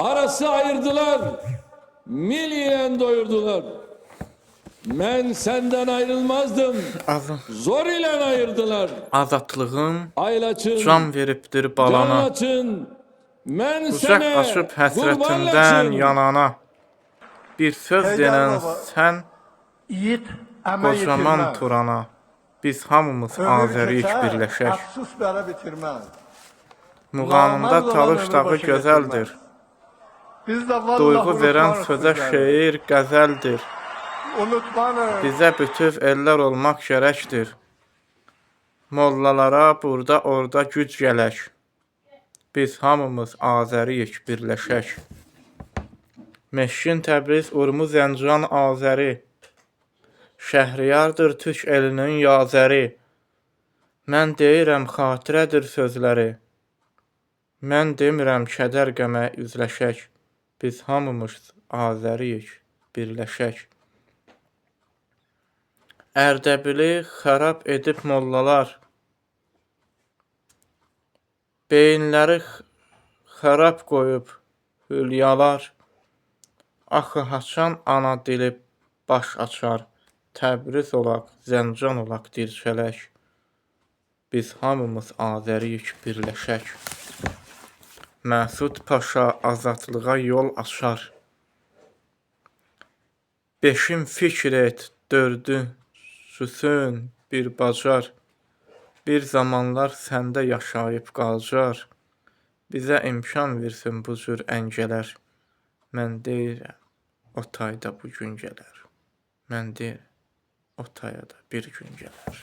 arası ayırdılar, milliyen doyurdular. Ben senden ayrılmazdım, zor ile ayırdılar. Azadlığım Aylaçın, can veribdir balana. canlaçın, ben Qucaq sene açıb həsrətindən kurbanlaçın. yanana. Bir söz Heydər denən baba, sən yiğit əmək qocaman itirməz. Turana. Biz hamımız Ömür Azəriyik keçər, birləşək. əfsus belə bitirməz. Muğamında Namərd olan Talış ömür dağı başa gözəldir. gətirməz. Biz də vallahi Duyğu verən unutmarıq sözə sizləri. şeir qəzəldir. Unutmarıq. Bizə bütöv ellər olmaq gərəkdir. Mollalara burada orada güc gələk. Biz hamımız Azəriyik birləşək. Meşkin Təbriz, Urmuz, Zəncan, Azəri. Şəhriyardır türk elinin yazəri. Mən deyirəm xatirədir sözləri. Mən demirəm kədər qəmə üzləşək. Biz hamımız Azəriyik birləşək. Ərdəbili xərab edib mollalar. Beyinləri xərab qoyub hülyalar. Axı haçan ana dili baş açar. Təbriz olaq, Zəncan olaq dirçələk. Biz hamımız Azəriyik birləşək. Məsud Paşa azadlığa yol açar. Beşin fikr et, dördü süsün bir bacar. Bir zamanlar səndə yaşayıb qalcar. Bizə imkan versin bu cür əngələr. Mən deyirəm, o tayda bu gün gələr. Mən deyirəm, o taya da bir gün gələr.